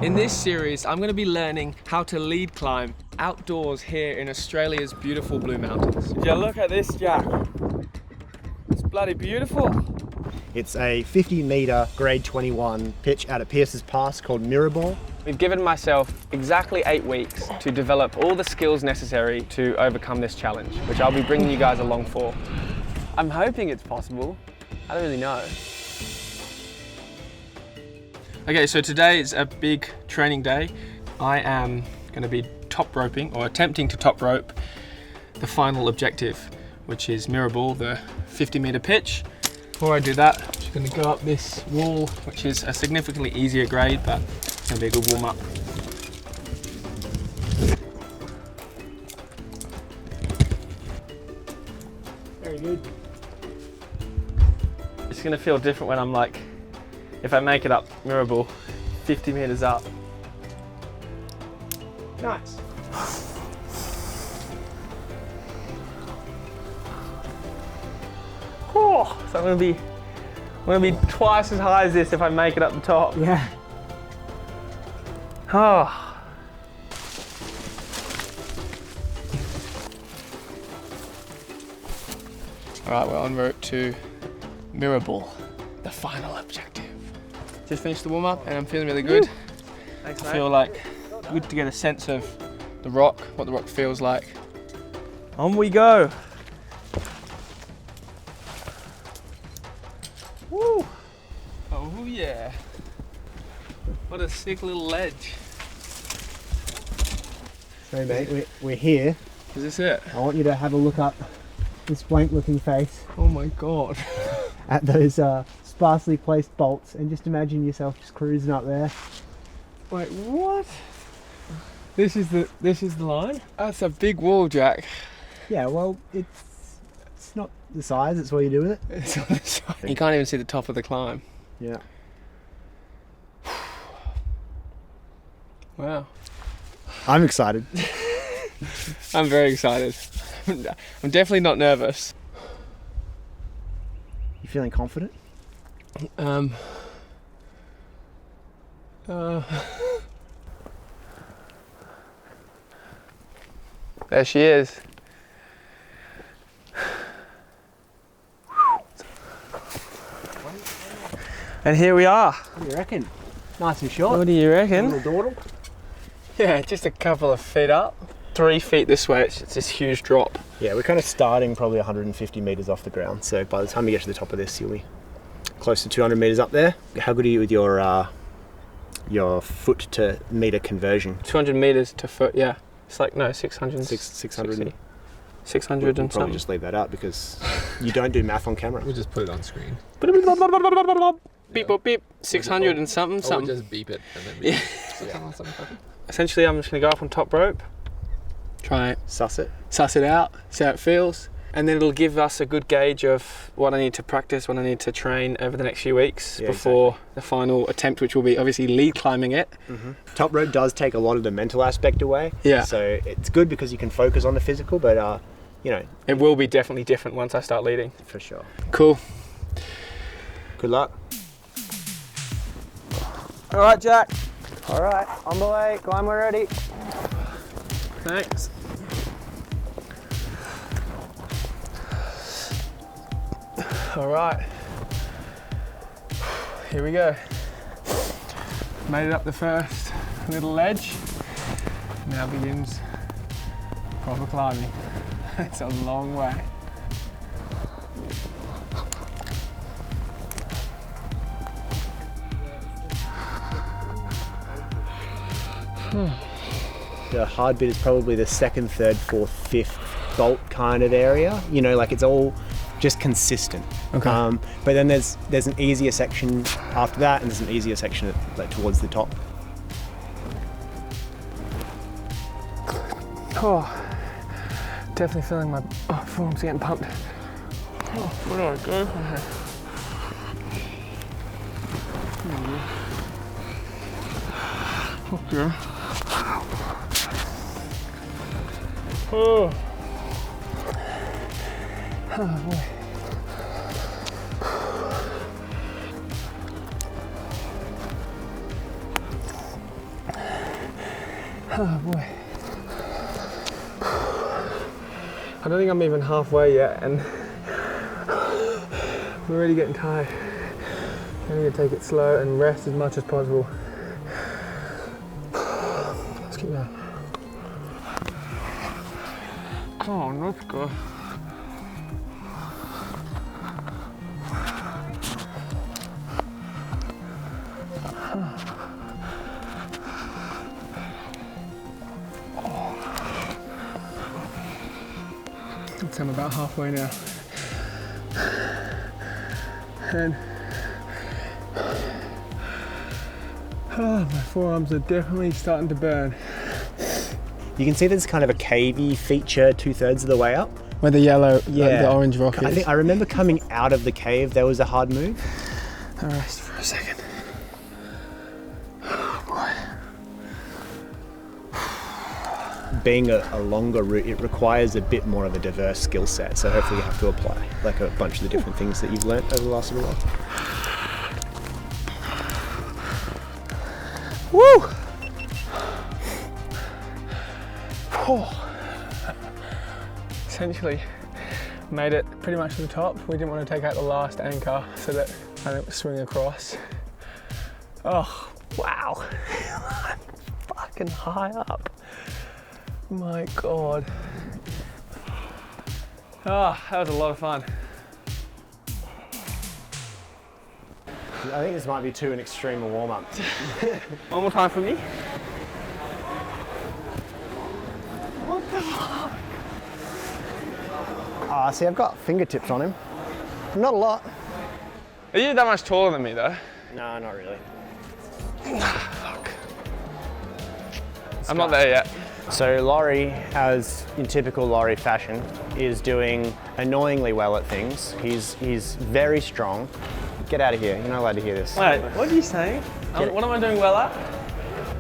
In this series, I'm going to be learning how to lead climb outdoors here in Australia's beautiful Blue Mountains. Yeah, look at this, Jack. It's bloody beautiful. It's a 50-metre grade 21 pitch out at Pierce's Pass called Mirrorball. We've given myself exactly 8 weeks to develop all the skills necessary to overcome this challenge, which I'll be bringing you guys along for. I'm hoping it's possible. I don't really know. Okay, so today is a big training day. I am going to be top roping, or attempting to top rope, the final objective, which is Mirrorball, the 50-metre pitch. Before I do that, I'm just going to go up this wall, which is a significantly easier grade, but it's going to be a good warm-up. Very good. It's going to feel different when I'm like, if I make it up Mirrorball, 50 metres up. Nice. Oh, so I'm gonna be twice as high as this if I make it up the top. Yeah. Oh. All right, we're en route to Mirrorball, the final objective. Just finished the warm up and I'm feeling really good. Thanks, mate. I feel like good to get a sense of the rock, what the rock feels like. On we go. Woo! Oh yeah. What a sick little ledge. So mate, we're here. Is this it? I want you to have a look up this blank looking face Oh my God. at those sparsely placed bolts, and just imagine yourself just cruising up there. Wait, what? This is the line? That's a big wall, Jack. Yeah, well, it's not the size, it's what you do with it. It's on the side. You can't even see the top of the climb. Yeah. Wow. I'm excited. I'm very excited. I'm definitely not nervous. You feeling confident? There she is. And here we are. What do you reckon? Nice and short. What do you reckon? A little dawdle. Yeah, just a couple of feet up. 3 feet this way, it's this huge drop. Yeah, we're kind of starting probably 150 metres off the ground, so by the time you get to the top of this, you'll be close to 200 metres up there. How good are you with your foot to metre conversion? 200 metres to foot, yeah. It's like, no, 600. 600. 600 We'll and probably something. just leave that out because you don't do math on camera. We'll just put it on screen. Beep, boop, beep. 600 and something, Or something. we'll just beep it and then beep Yeah. it. Essentially, I'm just going to go up on top rope, try it, Suss it. suss it out, see how it feels, and then it'll give us a good gauge of what I need to practice, what I need to train over the next few weeks before the final attempt, which will be obviously lead climbing it. Mm-hmm. Top rope does take a lot of the mental aspect away. Yeah. So it's good because you can focus on the physical, but you know. It will be definitely different once I start leading. For sure. Cool. Good luck. All right, Jack. All right, on the way. Climb already. Thanks. All right. Here we go. Made it up the first little ledge. Now begins proper climbing. It's a long way. The hard bit is probably the second, third, fourth, fifth bolt kind of area. You know, like it's all just consistent. Okay. But then there's an easier section after that, and there's an easier section like towards the top. Oh, definitely feeling my forearms getting pumped. Oh, where do I go from here? Okay. Oh. Oh boy. Oh boy. I don't think I'm even halfway yet, and I'm already getting tired. I'm going to take it slow and rest as much as possible. Let's keep going. Come on, let's go. I'm about halfway now. And my forearms are definitely starting to burn. You can see there's kind of a cavey feature 2/3 of the way up. Where the yellow, the orange rock is. I remember coming out of the cave, there was a hard move. I'll rest for a second. Oh boy. Being a longer route, it requires a bit more of a diverse skill set. So hopefully you have to apply like a bunch of the different things that you've learnt over the last little while. Woo! Oh. Essentially made it pretty much to the top. We didn't want to take out the last anchor so that I didn't swing across. Oh, wow. I'm fucking high up. My God. Oh, that was a lot of fun. I think this might be too extreme a warm-up. One more time for me. See, I've got fingertips on him. Not a lot. Are you that much taller than me though? No, not really. Fuck. I'm not there yet. So Laurie, as in typical Laurie fashion, is doing annoyingly well at things. He's very strong. Get out of here, you're not allowed to hear this. Wait, what are you saying? What am I doing well at?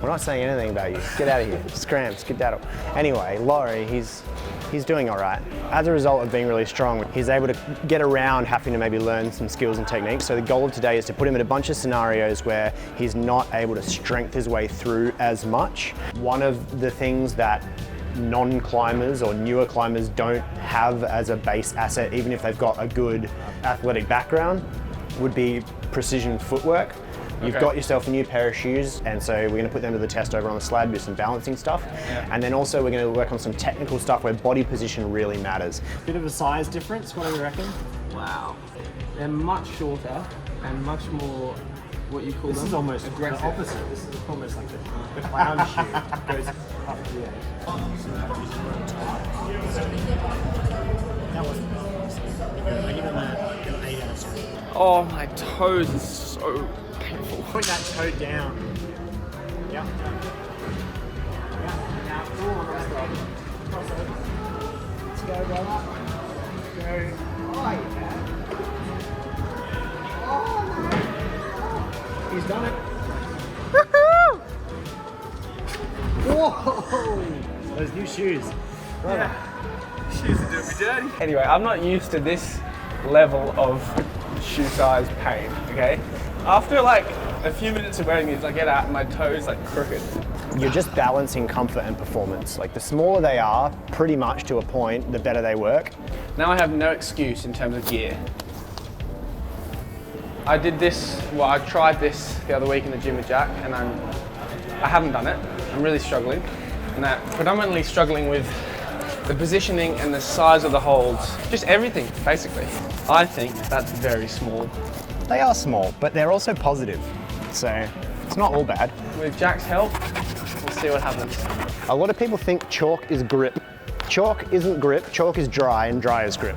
We're not saying anything about you. Get out of here, scram, skedaddle. Anyway, Laurie, he's doing all right. As a result of being really strong, he's able to get around having to maybe learn some skills and techniques. So the goal of today is to put him in a bunch of scenarios where he's not able to strength his way through as much. One of the things that non-climbers or newer climbers don't have as a base asset, even if they've got a good athletic background, would be precision footwork. You've got yourself a new pair of shoes, and so we're going to put them to the test over on the slab, do some balancing stuff. Yeah. And then also we're going to work on some technical stuff where body position really matters. Bit of a size difference, what do you reckon? Wow. They're much shorter and much more, what you call this them? Is almost aggressive. The opposite. This is almost like the clown shoe goes up to the edge. That was an 8 out of 10. Oh, my toes are so painful. Put that toe down. Yep. Now, come on, let's go, brother. Let's go. Oh, yeah. Oh, no. He's done it. Whoa! Those new shoes. Brother. Yeah. Shoes are doing me dirty. Anyway, I'm not used to this level of shoe size pain, okay? After like a few minutes of wearing these, I get out and my toes like crooked. You're just balancing comfort and performance. Like the smaller they are, pretty much to a point, the better they work. Now I have no excuse in terms of gear. I did this, well, I tried this the other week in the gym with Jack, and I haven't done it. I'm really struggling. And I'm predominantly struggling with the positioning and the size of the holds, just everything, basically. I think that's very small. They are small, but they're also positive. So it's not all bad. With Jack's help, we'll see what happens. A lot of people think chalk is grip. Chalk isn't grip, chalk is dry, and dry is grip.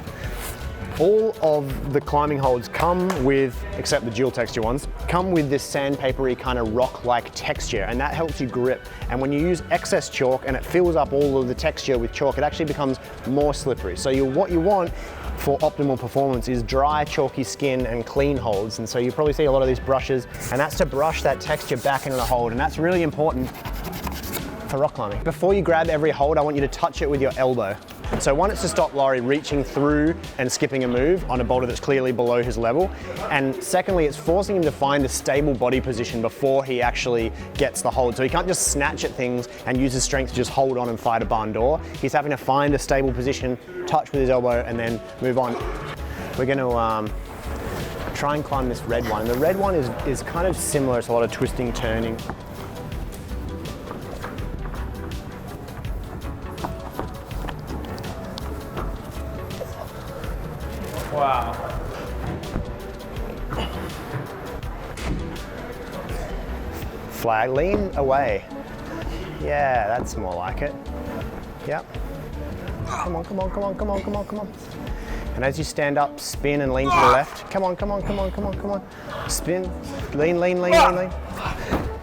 All of the climbing holds come with, except the dual texture ones, come with this sandpapery kind of rock-like texture, and that helps you grip. And when you use excess chalk and it fills up all of the texture with chalk, it actually becomes more slippery. So what you want for optimal performance is dry, chalky skin and clean holds. And so you probably see a lot of these brushes, and that's to brush that texture back into the hold, and that's really important for rock climbing. Before you grab every hold, I want you to touch it with your elbow. So one, it's to stop Laurie reaching through and skipping a move on a boulder that's clearly below his level. And secondly, it's forcing him to find a stable body position before he actually gets the hold. So he can't just snatch at things and use his strength to just hold on and fight a barn door. He's having to find a stable position, touch with his elbow, and then move on. We're going to try and climb this red one. The red one is kind of similar. It's a lot of twisting, turning. Wow. Flag, lean away. Yeah, that's more like it. Yep. Come on, come on, come on, come on, come on, come on. And as you stand up, spin and lean to the left. Come on, come on, come on, come on, come on. Spin, lean, lean, lean, lean, lean.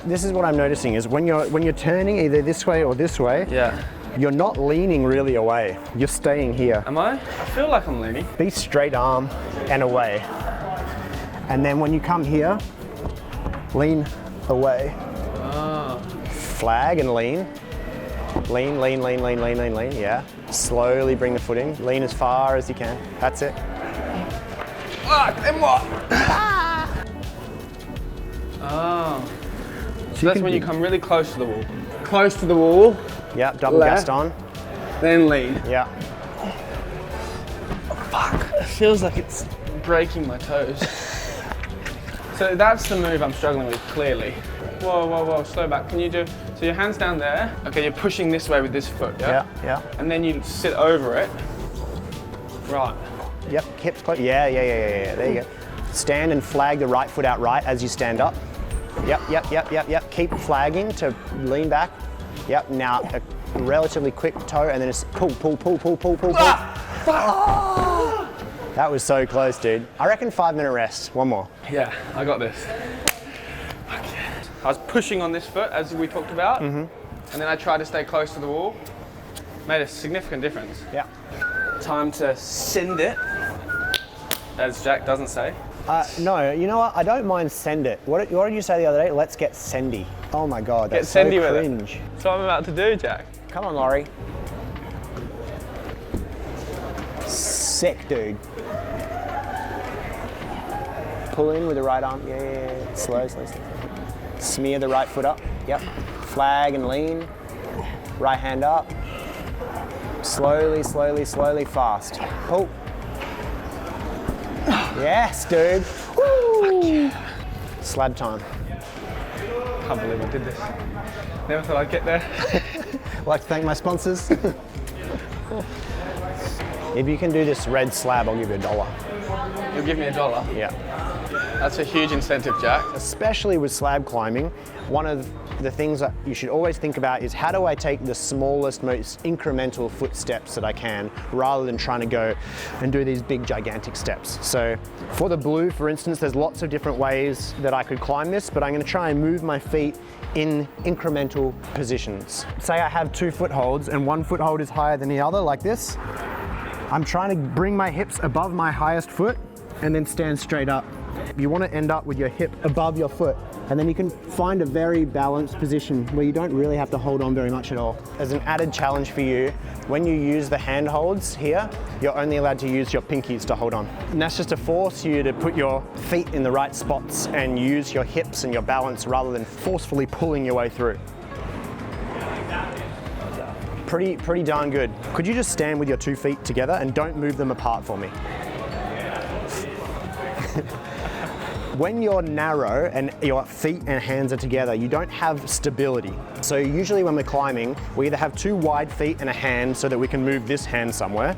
This is what I'm noticing is when you're turning either this way or this way, Yeah. you're not leaning really away. You're staying here. Am I? I feel like I'm leaning. Be straight arm and away. And then when you come here, lean away. Oh. Flag and lean. Lean, lean, lean, lean, lean, lean, lean, yeah. Slowly bring the foot in. Lean as far as you can. That's it. Then what? Oh. So that's when you come really close to the wall. Close to the wall, Yeah, double Left. Gaston. then lean. Yeah. Fuck. It feels like it's breaking my toes. So that's the move I'm struggling with, clearly. Whoa, whoa, whoa, slow back. Can you do, so your hand's down there. Okay, you're pushing this way with this foot, yeah? Yeah, yeah. And then you sit over it. Right. Yep, hips close. Yeah, yeah, yeah, yeah, yeah. There you go. Stand and flag the right foot out right as you stand up. Yep, yep, yep, yep, yep. Keep flagging to lean back. Yep, now a relatively quick toe and then it's pull, pull, pull, pull, pull, pull, pull. Oh! That was so close, dude. I reckon 5-minute rest. One more. Yeah, I got this. Okay. I was pushing on this foot as we talked about, and then I tried to stay close to the wall. Made a significant difference. Yeah. Time to send it, as Jack doesn't say. No, you know what? I don't mind send it. What did you say the other day? Let's get sendy. Oh my God, that's Get sendy so with cringe. it. That's what I'm about to do, Jack. Come on, Laurie. Sick, dude. Pull in with the right arm. Yeah, yeah, yeah. Slow, slow, slow. Smear the right foot up. Yep. Flag and lean. Right hand up. Slowly, slowly, slowly, fast. Pull. Yes, dude. Woo. Slab time. Can't believe I did this. Never thought I'd get there. I'd like to thank my sponsors. If you can do this red slab, I'll give you $1. You'll give me $1. Yeah. That's a huge incentive, Jack. Especially with slab climbing, one of the things that you should always think about is how do I take the smallest, most incremental footsteps that I can rather than trying to go and do these big, gigantic steps. So for the blue, for instance, there's lots of different ways that I could climb this, but I'm going to try and move my feet in incremental positions. Say I have 2 footholds and one foothold is higher than the other, like this. I'm trying to bring my hips above my highest foot and then stand straight up. You want to end up with your hip above your foot, and then you can find a very balanced position where you don't really have to hold on very much at all. As an added challenge for you, when you use the handholds here, you're only allowed to use your pinkies to hold on. And that's just to force you to put your feet in the right spots and use your hips and your balance rather than forcefully pulling your way through. Pretty darn good. Could you just stand with your 2 feet together and don't move them apart for me? When you're narrow and your feet and hands are together, you don't have stability. So usually when we're climbing, we either have 2 wide feet and a hand so that we can move this hand somewhere,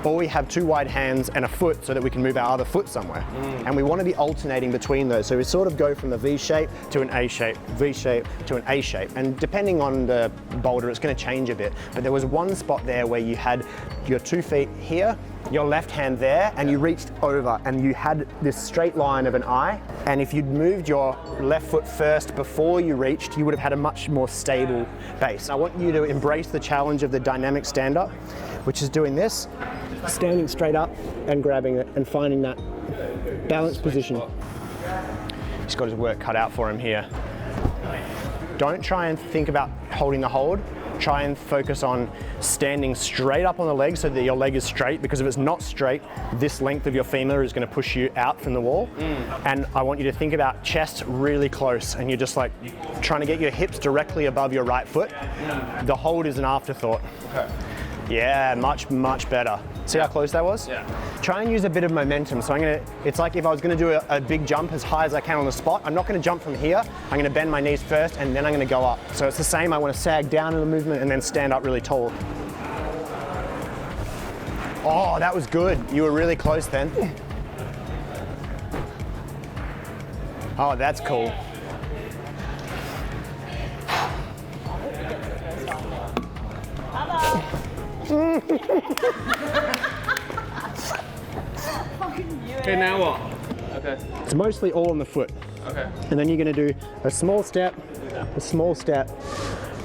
or we have 2 wide hands and a foot so that we can move our other foot somewhere. And we want to be alternating between those. So we sort of go from the V shape to an A shape, V shape to an A shape. And depending on the boulder, it's going to change a bit. But there was one spot there where you had your 2 feet here, your left hand there, and you reached over and you had this straight line of an I. And if you'd moved your left foot first before you reached, you would have had a much more stable base. I want you to embrace the challenge of the dynamic stand-up, which is doing this, standing straight up and grabbing it and finding that balanced position. He's got his work cut out for him here. Don't try and think about holding the hold. try and focus on standing straight up on the leg so that your leg is straight, because if it's not straight, this length of your femur is going to push you out from the wall. And I want you to think about chest really close, and you're just like trying to get your hips directly above your right foot. The hold is an afterthought. Okay. Yeah, much better. See how close that was? Yeah. Try and use a bit of momentum. So it's like if I was gonna do a big jump as high as I can on the spot, I'm not gonna jump from here. I'm gonna bend my knees first and then I'm gonna go up. So it's the same, I wanna sag down in the movement and then stand up really tall. Oh, that was good. You were really close then. Oh, that's cool. Okay, now what? Okay. It's mostly all on the foot. Okay. And then you're gonna do a small step,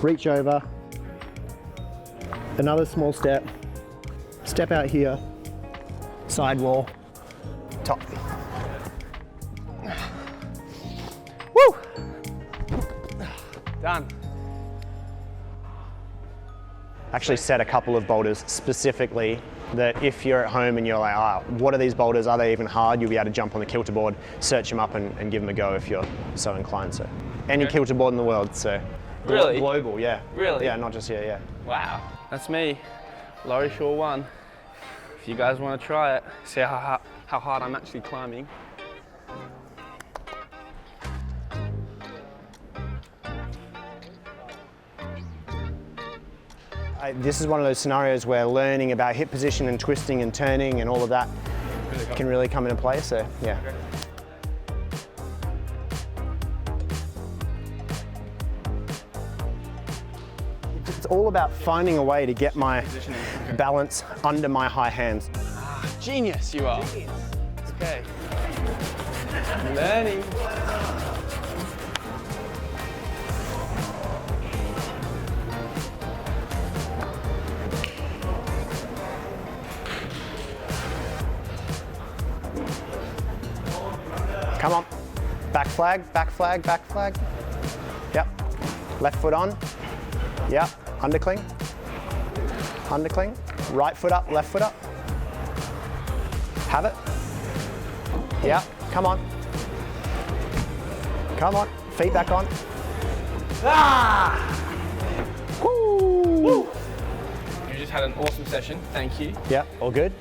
reach over, another small step out here, side wall, top. Woo! Done. Actually set a couple of boulders specifically that if you're at home and you're like, what are these boulders? Are they even hard? You'll be able to jump on the kilter board, search them up and give them a go if you're so inclined. So any kilter board in the world, so. Really? Global, yeah. Really? Yeah, not just here, yeah. Wow. That's me. Laurie Shaw 1. If you guys want to try it, see how hard I'm actually climbing. This is one of those scenarios where learning about hip position and twisting and turning and all of that can really come into play, so yeah. Okay. It's all about finding a way to get my balance under my high hands. Genius you are. Okay. Learning. Come on. Back flag, back flag, back flag. Yep. Left foot on. Yep. Undercling. Undercling. Right foot up, left foot up. Have it. Yep. Come on. Come on. Feet back on. Ah! Woo! Woo! You just had an awesome session. Thank you. Yep. All good.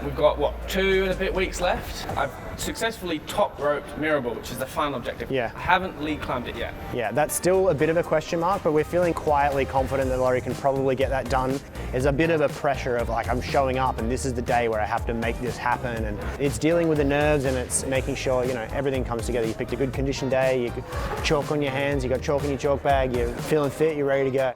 We've got, what, 2 and a bit weeks left. I've successfully top roped mirror ball, which is the final objective. Yeah. I haven't lead climbed it yet. Yeah, that's still a bit of a question mark, but we're feeling quietly confident that Laurie can probably get that done. There's a bit of a pressure of like, I'm showing up and this is the day where I have to make this happen. And it's dealing with the nerves and it's making sure, you know, everything comes together. You picked a good condition day, you got chalk on your hands, you got chalk in your chalk bag, you're feeling fit, you're ready to go.